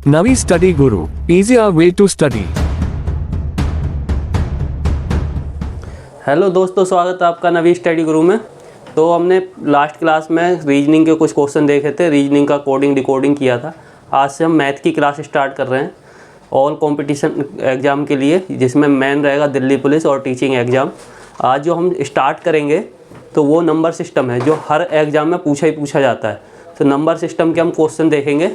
Navi Study Guru, easier way to study. Hello दोस्तों, स्वागत है आपका नवी स्टडी गुरु में। तो हमने लास्ट क्लास में रीजनिंग के कुछ क्वेश्चन देखे थे, रीजनिंग का कोडिंग डिकोडिंग किया था। आज से हम मैथ की क्लास स्टार्ट कर रहे हैं ऑल कंपटीशन एग्ज़ाम के लिए, जिसमें मेन रहेगा दिल्ली पुलिस और टीचिंग एग्ज़ाम। आज जो हम स्टार्ट करेंगे तो वो नंबर सिस्टम है जो हर एग्ज़ाम में पूछा ही पूछा जाता है। तो नंबर सिस्टम के हम क्वेश्चन देखेंगे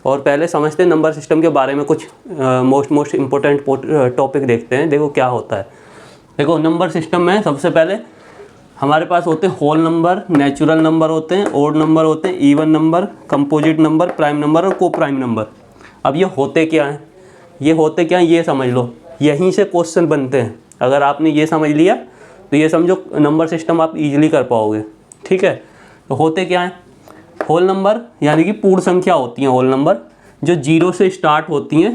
और पहले समझते हैं नंबर सिस्टम के बारे में। कुछ मोस्ट इम्पोर्टेंट टॉपिक देखते हैं, देखो क्या होता है। देखो नंबर सिस्टम में सबसे पहले हमारे पास होते हैं होल नंबर, नेचुरल नंबर होते हैं, ओड नंबर होते हैं, even number, composite number, prime number और को प्राइम नंबर। अब ये होते क्या हैं, ये समझ लो, यहीं से क्वेश्चन बनते हैं। अगर आपने ये समझ लिया तो ये समझो नंबर सिस्टम आप इजीली कर पाओगे। ठीक है, तो होते क्या हैं? होल नंबर यानी कि पूर्ण संख्या होती हैं। होल नंबर जो जीरो से स्टार्ट होती हैं,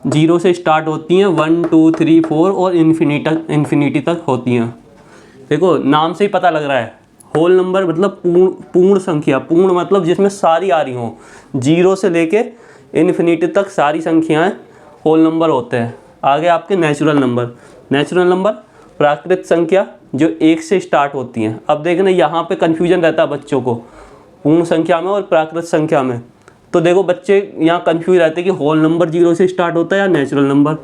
1 2 3 4 और इन्फिनिटी तक होती हैं। देखो नाम से ही पता लग रहा है, होल नंबर मतलब पूर्ण संख्या। पूर्ण मतलब जिसमें सारी आ रही हों, 0 से लेके इन्फिनिटी तक सारी संख्याएं होल नंबर होते हैं। आगे आपके नेचुरल नंबर प्राकृत संख्या जो 1 से स्टार्ट होती हैं। अब देखना यहाँ पे कन्फ्यूजन रहता है बच्चों को पूर्ण संख्या में और प्राकृत संख्या में। तो देखो बच्चे यहाँ कंफ्यूज रहते हैं कि होल नंबर 0 से स्टार्ट होता है या नेचुरल नंबर।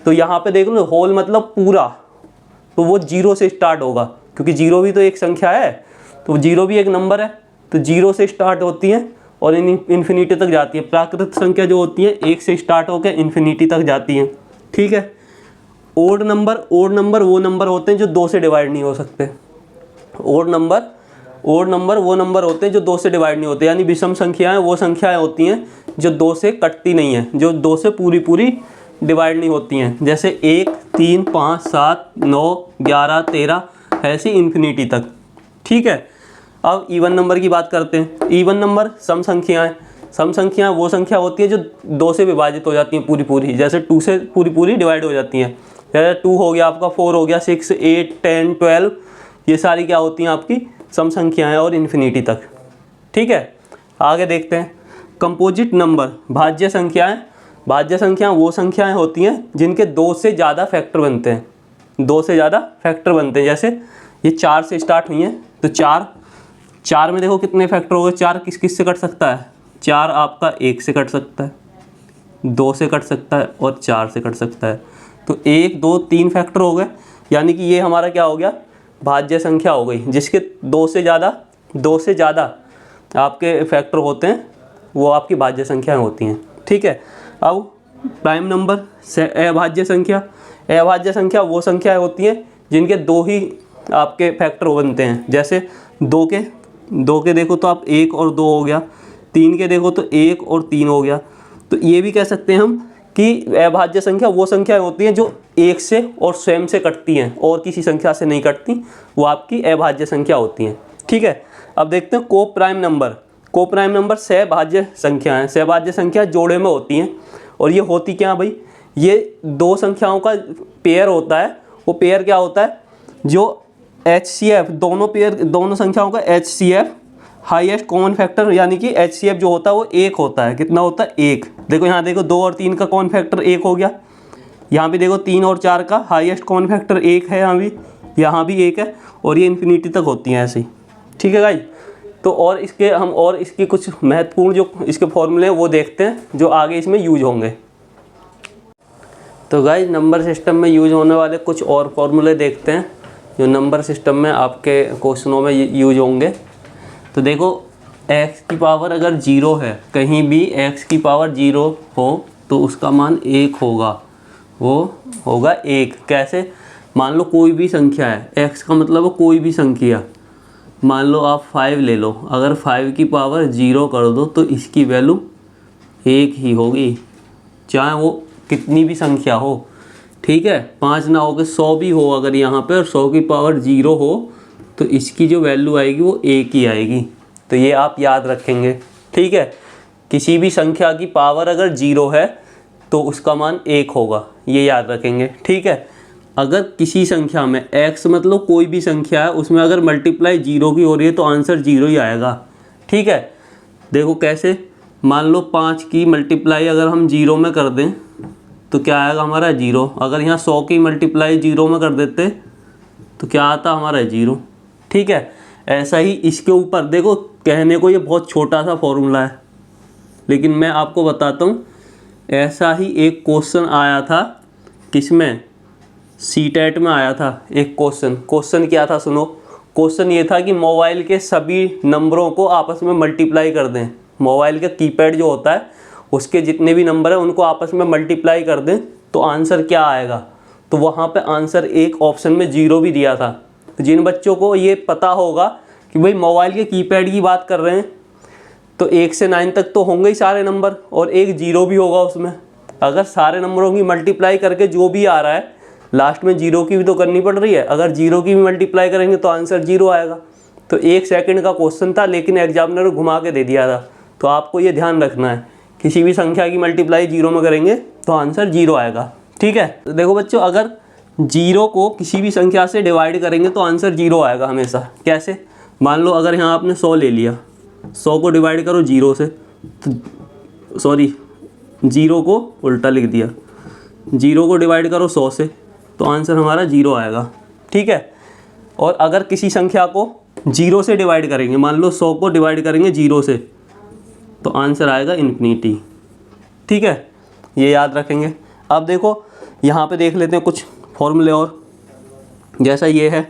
तो यहाँ पे देख लो, होल मतलब पूरा, तो वो 0 से स्टार्ट होगा, क्योंकि 0 भी तो एक संख्या है, तो 0 भी एक नंबर है। तो 0 से स्टार्ट होती है और इन्फिनिटी तक जाती है। प्राकृत संख्या जो होती है 1 से स्टार्ट होकर इन्फिनिटी तक जाती हैं। ठीक है। ओड नंबर वो नंबर होते हैं जो 2 से डिवाइड नहीं हो सकते। ओड नंबर वो नंबर होते हैं जो 2 से डिवाइड नहीं होते, यानी विषम संख्याएं वो संख्याएं होती हैं जो 2 से कटती नहीं हैं, जो 2 से पूरी डिवाइड नहीं होती हैं। जैसे 1 3 5 7 9 11 13 ऐसी इन्फिनिटी तक। ठीक है। अब इवन नंबर की बात करते हैं। इवन नंबर सम संख्याएं वो संख्या होती है जो 2 से विभाजित हो जाती हैं पूरी, जैसे 2 से पूरी डिवाइड हो जाती हैं। जैसे 2 हो गया आपका, 4 हो गया, 6 8 10 12, ये सारी क्या होती हैं आपकी सम संख्याएं और इन्फिनिटी तक। ठीक है। आगे देखते हैं कंपोजिट नंबर, भाज्य संख्याएं वो संख्याएं होती हैं जिनके 2 से ज़्यादा फैक्टर बनते हैं। जैसे ये 4 से स्टार्ट हुई हैं, तो 4 में देखो कितने फैक्टर हो गए। 4 किस से कट सकता है? 4 आपका 1 से कट सकता है, 2 से कट सकता है और 4 से कट सकता है। तो 1 2 3 फैक्टर हो गए, यानी कि ये हमारा क्या हो गया, भाज्य संख्या हो गई। जिसके 2 से ज़्यादा आपके फैक्टर होते हैं वो आपकी भाज्य संख्याएं होती हैं। ठीक है। अब प्राइम नंबर अभाज्य संख्या वो संख्याएं होती हैं जिनके 2 ही आपके फैक्टर बनते हैं। जैसे 2 के देखो तो आप 1 और 2 हो गया, 3 के देखो तो 1 और 3 हो गया। तो ये भी कह सकते हैं हम कि अभाज्य संख्या वो संख्याएं होती हैं जो 1 से और स्वयं से कटती हैं और किसी संख्या से नहीं कटती, वो आपकी अभाज्य संख्या होती हैं। ठीक है। अब देखते हैं को प्राइम नंबर सहभाज्य संख्या जोड़े में होती हैं। और ये होती क्या भाई, ये 2 संख्याओं का पेयर होता है। वो पेयर क्या होता है, जो HCF दोनों संख्याओं का HCF हाईएस्ट कॉमन फैक्टर, यानी कि HCF जो होता है वो 1 होता है। कितना होता है? 1। देखो यहाँ देखो 2 और 3 का कॉमन फैक्टर 1 हो गया। यहाँ भी देखो 3 और 4 का हाईएस्ट कॉमन फैक्टर 1 है, यहाँ भी 1 है, और ये इन्फिनिटी तक होती हैं ऐसे ही। ठीक है गाइस। तो और इसकी कुछ महत्वपूर्ण जो इसके फॉर्मूले हैं वो देखते हैं जो आगे इसमें यूज होंगे। तो गाइस नंबर सिस्टम में यूज होने वाले कुछ और फॉर्मूले देखते हैं जो नंबर सिस्टम में आपके क्वेश्चनों में यूज होंगे। तो देखो x की पावर अगर 0 है, कहीं भी x की पावर 0 हो तो उसका मान 1 होगा, वो होगा 1। कैसे? मान लो कोई भी संख्या है, x का मतलब है कोई भी संख्या। मान लो आप 5 ले लो, अगर 5 की पावर 0 कर दो तो इसकी वैल्यू 1 ही होगी, चाहे वो कितनी भी संख्या हो। ठीक है। 5 ना हो के 100 भी हो अगर यहाँ पे, और 100 की पावर 0 हो तो इसकी जो वैल्यू आएगी वो 1 ही आएगी। तो ये आप याद रखेंगे। ठीक है। किसी भी संख्या की पावर अगर 0 है तो उसका मान 1 होगा, ये याद रखेंगे। ठीक है। अगर किसी संख्या में x मतलब कोई भी संख्या है, उसमें अगर मल्टीप्लाई 0 की हो रही है तो आंसर 0 ही आएगा। ठीक है। देखो कैसे, मान लो 5 की मल्टीप्लाई अगर हम 0 में कर दें तो क्या आएगा हमारा 0। अगर यहाँ 100 की मल्टीप्लाई 0 में कर देते तो क्या आता हमारा 0। ठीक है, ऐसा ही इसके ऊपर देखो, कहने को ये बहुत छोटा सा फॉर्मूला है, लेकिन मैं आपको बताता हूँ। ऐसा ही एक क्वेश्चन आया था, किसमें, सीटेट में आया था एक क्वेश्चन क्या था सुनो। क्वेश्चन ये था कि मोबाइल के सभी नंबरों को आपस में मल्टीप्लाई कर दें। मोबाइल का कीपैड जो होता है उसके जितने भी नंबर हैं उनको आपस में मल्टीप्लाई कर दें तो आंसर क्या आएगा। तो वहाँ पे आंसर एक ऑप्शन में 0 भी दिया था। तो जिन बच्चों को ये पता होगा कि भाई मोबाइल के कीपैड की बात कर रहे हैं तो 1 से 9 तक तो होंगे ही सारे नंबर, और एक 0 भी होगा उसमें। अगर सारे नंबरों की मल्टीप्लाई करके जो भी आ रहा है लास्ट में 0 की भी तो करनी पड़ रही है। अगर 0 की भी मल्टीप्लाई करेंगे तो आंसर 0 आएगा। तो 1 सेकंड का क्वेश्चन था, लेकिन एग्जामिनर ने घुमा के दे दिया था। तो आपको ये ध्यान रखना है, किसी भी संख्या की मल्टीप्लाई 0 में करेंगे तो आंसर 0 आएगा। ठीक है, तो देखो बच्चों, अगर 0 को किसी भी संख्या से डिवाइड करेंगे तो आंसर 0 आएगा हमेशा। कैसे, मान लो अगर यहाँ आपने 100 ले लिया, 100 को डिवाइड करो 0 से, तो सॉरी 0 को उल्टा लिख दिया, 0 को डिवाइड करो 100 से तो आंसर हमारा 0 आएगा। ठीक है, और अगर किसी संख्या को 0 से डिवाइड करेंगे, मान लो 100 को डिवाइड करेंगे 0 से तो आंसर आएगा इन्फिनिटी। ठीक है, ये याद रखेंगे। अब देखो यहाँ पे देख लेते हैं कुछ फॉर्मूले और, जैसा ये है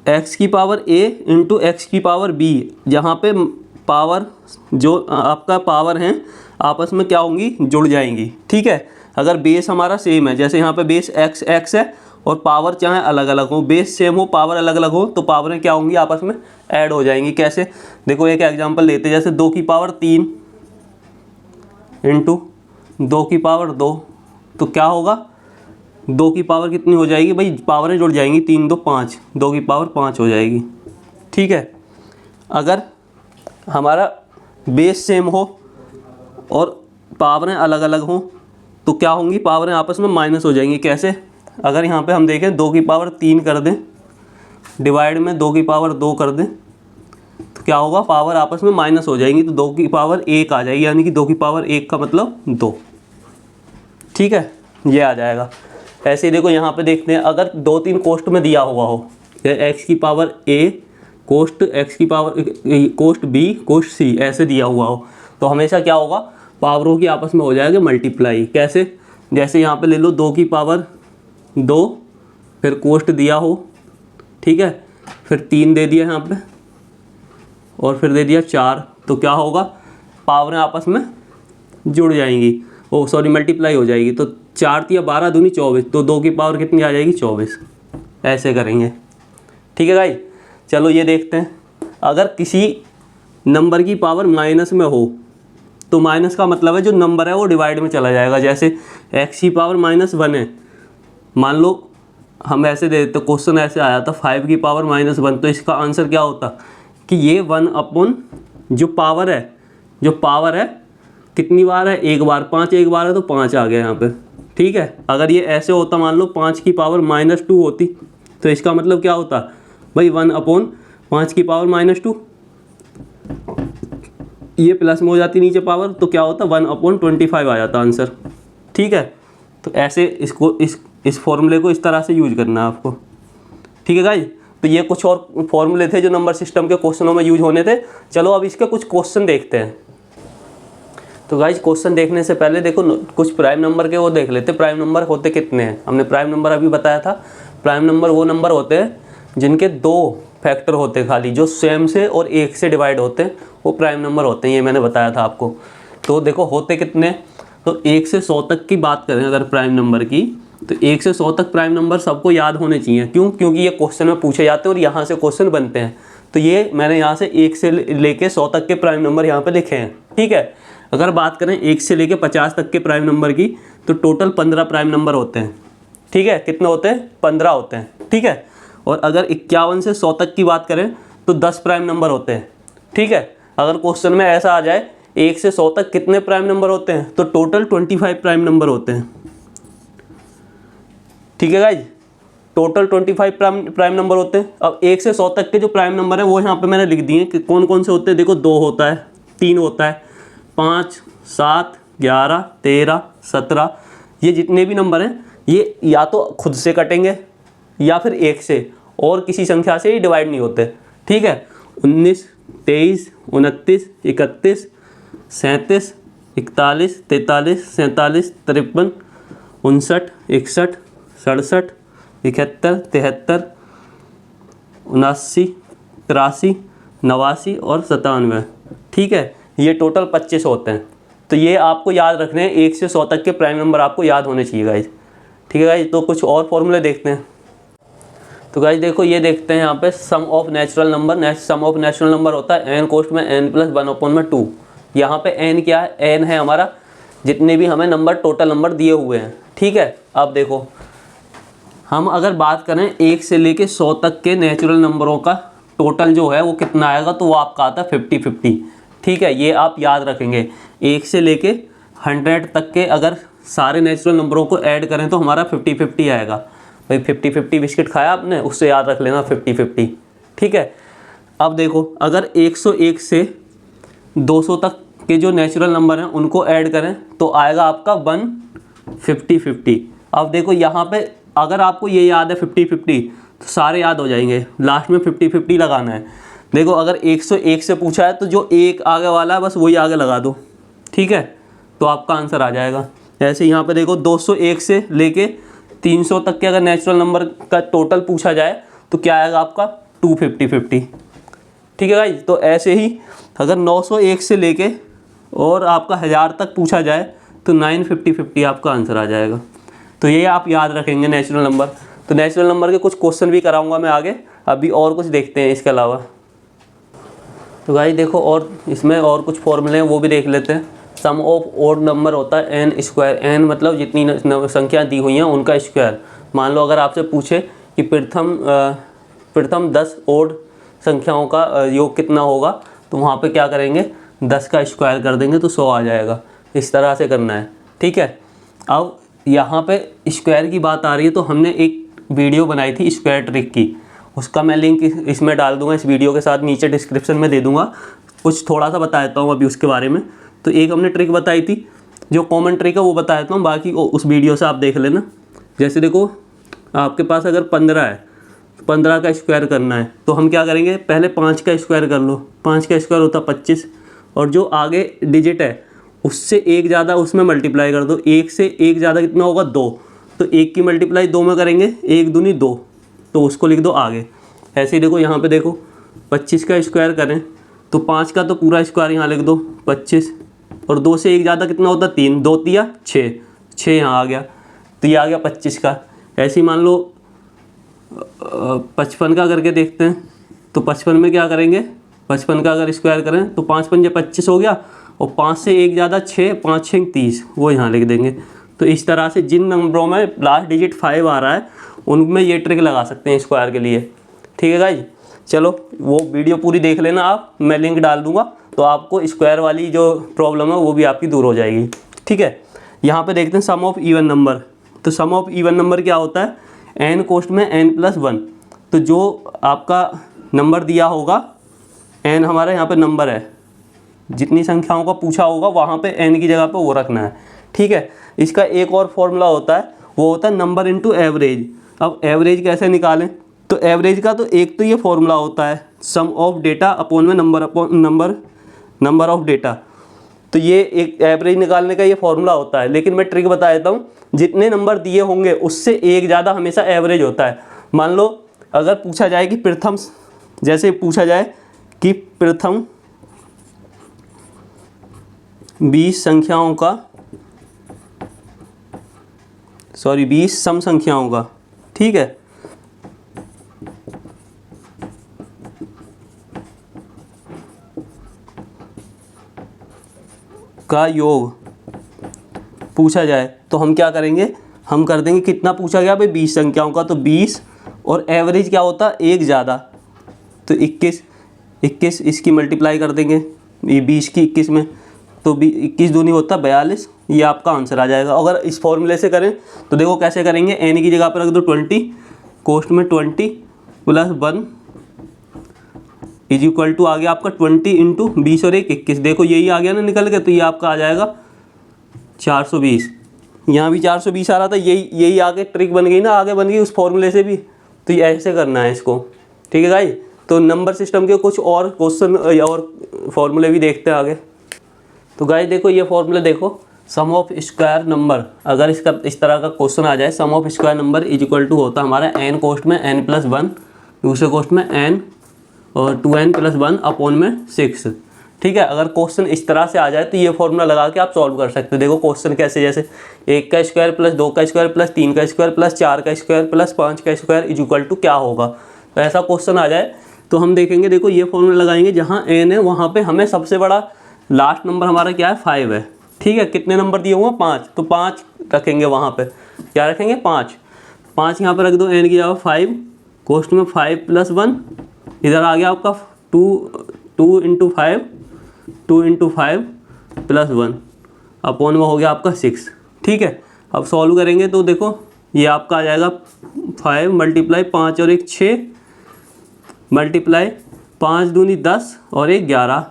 x की पावर a इंटू x की पावर b। जहाँ पे पावर जो आपका पावर हैं आपस में क्या होंगी, जुड़ जाएंगी। ठीक है, अगर बेस हमारा सेम है, जैसे यहाँ पे बेस x है और पावर चाहे अलग अलग हो, बेस सेम हो पावर अलग अलग हो तो पावरें क्या होंगी, आपस में ऐड हो जाएंगी। कैसे, देखो एक एग्जांपल लेते हैं, जैसे 2 की पावर 3 इंटू 2 की पावर 2, तो क्या होगा, 2 की पावर कितनी हो जाएगी भाई, पावरें जुड़ जाएंगी, 3 2 5, 2 की पावर 5 हो जाएगी। ठीक है, अगर हमारा बेस सेम हो और पावरें अलग अलग हों तो क्या होंगी, पावरें आपस में माइनस हो जाएंगी। कैसे, अगर यहाँ पे हम देखें 2 की पावर 3 कर दें डिवाइड में 2 की पावर 2 कर दें तो क्या होगा, पावर आपस में माइनस हो जाएंगी, तो 2 की पावर 1 आ जाएगी, यानी कि 2 की पावर 1 का मतलब 2। ठीक है, ये आ जाएगा। ऐसे ही देखो यहाँ पे देखते हैं, अगर 2-3 कोष्ट में दिया हुआ हो, एक्स की पावर a कोष्ट x की पावर कोष्ट b कोष्ट c ऐसे दिया हुआ हो तो हमेशा क्या होगा, पावरों की आपस में हो जाएगा मल्टीप्लाई। कैसे, जैसे यहाँ पे ले लो 2 की पावर 2 फिर कोष्ट दिया हो, ठीक है, फिर 3 दे दिया यहाँ पे और फिर दे दिया 4, तो क्या होगा, पावरें आपस में जुड़ जाएंगी, ओ सॉरी मल्टीप्लाई हो जाएगी। तो 4 तिया 12 दूनी 24, तो 2 की पावर कितनी आ जाएगी 24। ऐसे करेंगे। ठीक है भाई, चलो ये देखते हैं, अगर किसी नंबर की पावर माइनस में हो तो माइनस का मतलब है जो नंबर है वो डिवाइड में चला जाएगा। जैसे x की पावर -1 है, मान लो हम ऐसे दे देते, क्वेश्चन ऐसे आया था 5 की पावर -1, तो इसका आंसर क्या होता कि ये 1 अपॉन जो पावर है कितनी बार है, एक बार, 5 एक बार है तो 5 आ गया यहाँ पे। ठीक है, अगर ये ऐसे होता, मान लो 5 की पावर -2 होती तो इसका मतलब क्या होता भाई, 1 अपॉन 5 की पावर -2, ये प्लस में हो जाती नीचे पावर, तो क्या होता 1 अपॉन 25 आ जाता आंसर। ठीक है, तो ऐसे इसको इस फॉर्मूले को इस तरह से यूज करना है आपको। ठीक है गाइस, तो ये कुछ और फॉर्मूले थे जो नंबर सिस्टम के क्वेश्चनों में यूज होने थे। चलो अब इसके कुछ क्वेश्चन देखते हैं। तो गाइस क्वेश्चन देखने से पहले देखो कुछ प्राइम नंबर के वो देख लेते, प्राइम नंबर होते कितने हैं। हमने प्राइम नंबर अभी बताया था, प्राइम नंबर वो नंबर होते हैं जिनके 2 फैक्टर होते हैं खाली, जो सेम से और 1 से डिवाइड होते हैं, वो प्राइम नंबर होते हैं, ये मैंने बताया था आपको। तो देखो होते कितने, तो 1 से 100 तक की बात करें अगर प्राइम नंबर की, तो 1 से 100 तक प्राइम नंबर सबको याद होने चाहिए। क्यों, क्योंकि ये क्वेश्चन में पूछे जाते हैं और यहाँ से क्वेश्चन बनते हैं। तो ये मैंने यहाँ से 1 से लेके 100 तक के प्राइम नंबर यहाँ पे लिखे हैं। ठीक है, अगर बात करें 1 से लेके 50 तक के प्राइम नंबर की, तो टोटल 15 प्राइम नंबर होते हैं। ठीक है, कितने होते हैं, 15 होते हैं। ठीक है, और अगर 51 से 100 तक की बात करें तो 10 प्राइम नंबर होते हैं। ठीक है, अगर क्वेश्चन में ऐसा आ जाए 1 से 100 तक कितने प्राइम नंबर होते हैं, तो टोटल 25 प्राइम नंबर होते हैं। ठीक है गाइज, टोटल 25 प्राइम नंबर होते हैं। अब 1 से 100 तक के जो प्राइम नंबर है वो यहाँ पे मैंने लिख दिए कि कौन कौन से होते हैं। देखो 2 होता है, 3 होता है, 5, 7, 11, 13, 17, ये जितने भी नंबर हैं ये या तो खुद से कटेंगे या फिर 1 से, और किसी संख्या से ही डिवाइड नहीं होते। ठीक है, 19, 23, 29, 31, 37, 41, 43, 47, 53, 59, 61, 67, 71, 73, 79, 83, 89 और 97। ठीक है, ये टोटल 25 होते हैं। तो ये आपको याद रखने हैं, 1 से 100 तक के प्राइम नंबर आपको याद होने चाहिए गाइज। ठीक है गाइज, तो कुछ और फॉर्मूले देखते हैं। तो गाइज देखो, ये देखते हैं यहाँ पे sum of natural number. Sum of natural number होता है n कोस्ट में n प्लस 1/2। यहाँ पे n क्या है? n है हमारा जितने भी हमें नंबर टोटल नंबर दिए हुए हैं। ठीक है, अब देखो हम अगर बात करें 1 से लेके 100 तक के नेचुरल नंबरों का टोटल जो है वो कितना आएगा, तो वो आपका आता है 50-50। ठीक है, ये आप याद रखेंगे। 1 से लेके 100 तक के अगर सारे नेचुरल नंबरों को ऐड करें तो हमारा 50-50 आएगा। भाई 50-50 बिस्किट खाया आपने, उससे याद रख लेना 50-50। ठीक है, अब देखो अगर 101 से 200 तक के जो नेचुरल नंबर हैं उनको ऐड करें तो आएगा आपका 150-50। अब देखो यहाँ पे अगर आपको ये याद है 50-50 तो सारे याद हो जाएंगे, लास्ट में 50-50 लगाना है। देखो अगर 101 से पूछा है तो जो एक आगे वाला है बस वही आगे लगा दो। ठीक है, तो आपका आंसर आ जाएगा। ऐसे यहाँ पे देखो 201 से लेके 300 तक के अगर नेचुरल नंबर का टोटल पूछा जाए तो क्या आएगा आपका 250-50। ठीक है गाइज, तो ऐसे ही अगर 901 से लेके और आपका 1000 तक पूछा जाए तो 950-50 आपका आंसर आ जाएगा। तो ये आप याद रखेंगे नेचुरल नंबर। तो नेचुरल नंबर के कुछ क्वेश्चन भी कराऊंगा मैं आगे, अभी और कुछ देखते हैं इसके अलावा। तो गाइज देखो, और इसमें और कुछ फॉर्मूले हैं वो भी देख लेते हैं। सम ऑफ ओड नंबर होता है n स्क्वायर। n मतलब जितनी संख्या दी हुई हैं उनका स्क्वायर। मान लो अगर आपसे पूछे कि प्रथम 10 ओड संख्याओं का योग कितना होगा, तो वहाँ पे क्या करेंगे, 10 का स्क्वायर कर देंगे तो 100 आ जाएगा। इस तरह से करना है। ठीक है, अब यहाँ पे स्क्वायर की बात आ रही है तो हमने एक वीडियो बनाई थी स्क्वायर ट्रिक की, उसका मैं लिंक इसमें डाल दूंगा, इस वीडियो के साथ नीचे डिस्क्रिप्शन में दे दूंगा। कुछ थोड़ा सा बता देता हूँ अभी उसके बारे में। तो एक हमने ट्रिक बताई थी, जो कॉमन ट्रिक है वो बता देता हूँ, बाकी उस वीडियो से आप देख लेना। जैसे देखो आपके पास अगर 15 है, 15 का स्क्वायर करना है तो हम क्या करेंगे, पहले 5 का स्क्वायर कर लो। 5 का स्क्वायर होता 25, और जो आगे डिजिट है उससे एक ज़्यादा उसमें मल्टीप्लाई कर दो। 1 से 1 ज़्यादा कितना होगा, 2। तो 1 की मल्टीप्लाई 2 में करेंगे, 1 दूनी 2, तो उसको लिख दो आगे। ऐसे ही देखो यहाँ पे देखो 25 का स्क्वायर करें तो 5 का तो पूरा स्क्वायर यहाँ लिख दो 25, और 2 से 1 ज़्यादा कितना होता 3, 2 तिया 6, 6 यहाँ आ गया, तो ये आ गया 25 का। ऐसे ही मान लो 55 का करके देखते हैं। तो 55 में क्या करेंगे, 55 का अगर स्क्वायर करें तो 5 पंजे 25 हो गया, और 5 से 1 ज़्यादा 6, 5 6 30, वो यहाँ लिख देंगे। तो इस तरह से जिन नंबरों में लास्ट डिजिट 5 आ रहा है उनमें ये ट्रिक लगा सकते हैं स्क्वायर के लिए। ठीक है गाइज, चलो वो वीडियो पूरी देख लेना आप, मैं लिंक डाल दूंगा, तो आपको स्क्वायर वाली जो प्रॉब्लम है वो भी आपकी दूर हो जाएगी। ठीक है, यहाँ पे देखते हैं सम ऑफ इवन नंबर। तो सम ऑफ इवन नंबर क्या होता है, n कोस्ट में n+1। तो जो आपका नंबर दिया होगा, n हमारा यहाँ पे नंबर है, जितनी संख्याओं का पूछा होगा वहाँ पे n की जगह पे वो रखना है। ठीक है, इसका एक और फॉर्मूला होता है, वो होता है नंबर इनटू एवरेज। अब एवरेज कैसे निकालें, तो एवरेज का तो एक तो ये फॉर्मूला होता है, सम ऑफ डेटा अपॉन में नंबर ऑफ डेटा। तो ये एक एवरेज निकालने का ये फॉर्मूला होता है। लेकिन मैं ट्रिक बता देता हूँ, जितने नंबर दिए होंगे उससे एक ज़्यादा हमेशा एवरेज होता है। मान लो अगर पूछा जाए कि प्रथम, जैसे पूछा जाए कि प्रथम 20 संख्याओं का 20 सम संख्याओं का, ठीक है, का योग पूछा जाए तो हम क्या करेंगे, हम कर देंगे कितना पूछा गया भाई 20 संख्याओं का, तो 20, और एवरेज क्या होता है एक ज़्यादा, तो 21 इसकी मल्टीप्लाई कर देंगे, ये 20 की 21 में, तो 21 दूनी होता 42, ये आपका आंसर आ जाएगा। अगर इस फॉर्मूले से करें तो देखो कैसे करेंगे, n की जगह पर रख दो 20, कोष्ट में 20 + 1 इज इक्वल टू आ गया आपका 20 इंटू 20 और 1 21। देखो यही आ गया ना निकल के, तो ये आपका आ जाएगा 420। यहाँ भी 420 आ रहा था, यही आगे ट्रिक बन गई ना, आगे बन गई उस फॉर्मूले से भी। तो ये ऐसे करना है इसको, ठीक है गाइस। तो नंबर सिस्टम के कुछ और क्वेश्चन और फॉर्मूले भी देखते हैं आगे। तो गाइस देखो ये फॉर्मूला देखो, सम ऑफ स्क्वायर नंबर, अगर इसका इस तरह का क्वेश्चन आ जाए, sum of square number is equal to होता है हमारा n कोस्ट में n+1, दूसरे कोस्ट में n और 2n+1 अपॉन में 6, ठीक है। अगर क्वेश्चन इस तरह से आ जाए तो ये फॉर्मूला लगा के आप सॉल्व कर सकते हो। देखो क्वेश्चन कैसे, जैसे 1 का स्क्वायर प्लस 2 का स्क्वायर प्लस 3 का स्क्वायर प्लस 4 का स्क्वायर प्लस 5 का स्क्वायर इज इक्वल टू क्या होगा। तो ऐसा क्वेश्चन आ जाए तो हम देखेंगे, देखो ये फॉर्मूला लगाएंगे, जहाँ n है वहाँ पे हमें सबसे बड़ा लास्ट नंबर हमारा क्या है 5 है, ठीक है। कितने नंबर दिए हुए हैं 5, तो 5 रखेंगे वहाँ पे, क्या रखेंगे 5 यहाँ पे रख दो, n की जगह 5, कोस्ट में 5+1, इधर आ गया आपका 2 इंटू 5 प्लस 1 अपॉन में हो गया आपका 6, ठीक है। अब सॉल्व करेंगे तो देखो ये आपका आ जाएगा 5 मल्टीप्लाई 5 और 1 6 मल्टीप्लाई 5 दूनी 10 और 1 11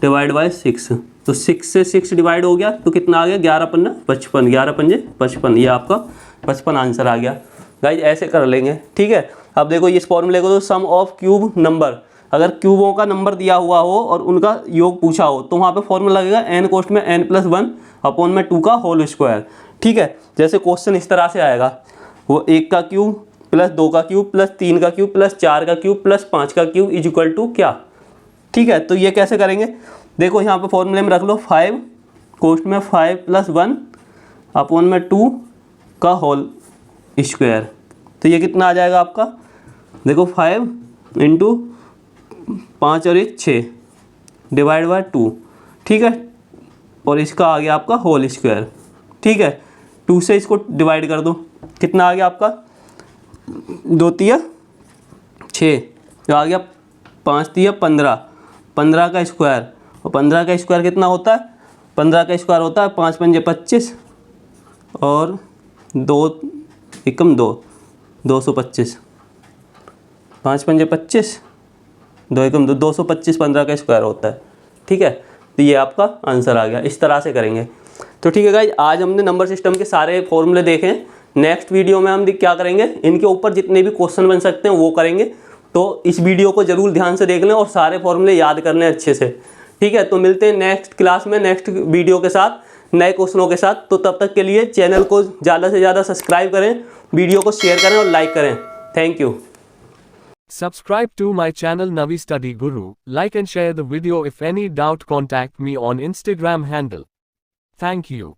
डिवाइड बाय 6। तो 6 से 6 डिवाइड हो गया तो कितना आ गया 11×5 55, 11×5 55, ये आपका 55 आंसर आ गया। गाइज ऐसे कर लेंगे, ठीक है। अब देखो इस फॉर्मूले को, तो सम ऑफ क्यूब नंबर, अगर क्यूबों का नंबर दिया हुआ हो और उनका योग पूछा हो तो वहाँ पे फॉर्मूला लगेगा n कोस्ट में n+1 अपॉन में 2 का होल स्क्वायर, ठीक है। जैसे क्वेश्चन इस तरह से आएगा, वो 1 का क्यूब प्लस 2 का क्यूब प्लस 3 का क्यूब प्लस 4 का क्यूब प्लस 5 का क्यूब इज इक्वल टू क्या, ठीक है। तो ये कैसे करेंगे, देखो यहाँ पे फॉर्मूले में रख लो 5 कोस्ट में 5+1 अपॉन में 2 का होल स्क्वायर। तो ये कितना आ जाएगा आपका, देखो 5 इंटू 5 और 1 6 डिवाइड बाय 2, ठीक है। और इसका आ गया आपका होल स्क्वायर, ठीक है। 2 से इसको डिवाइड कर दो, कितना आ गया आपका 2 तिया 6, जो आ गया 5 तिया 15, 15 का स्क्वायर, और 15 का स्क्वायर कितना होता है, 15 का स्क्वायर होता है 5 पंजे 25 और 2 एकम 2 225, 5 पंजे 25 2 एकम 2 225 15 का स्क्वायर होता है, ठीक है। तो ये आपका आंसर आ गया, इस तरह से करेंगे। तो ठीक है गाइज, आज हमने नंबर सिस्टम के सारे फॉर्मूले देखे। नेक्स्ट वीडियो में हम क्या करेंगे, इनके ऊपर जितने भी क्वेश्चन बन सकते हैं वो करेंगे। तो इस वीडियो को जरूर ध्यान से देख लें और सारे फॉर्मूले याद कर लें अच्छे से, ठीक है। तो मिलते हैं नेक्स्ट क्लास में नेक्स्ट वीडियो के साथ, नए क्वेश्चनों के साथ। तो तब तक के लिए चैनल को ज़्यादा से ज़्यादा सब्सक्राइब करें, वीडियो को शेयर करें और लाइक करें। Thank you. Subscribe to my channel Navi Study Guru, like and share the video. If any doubt, contact me on Instagram handle. Thank you.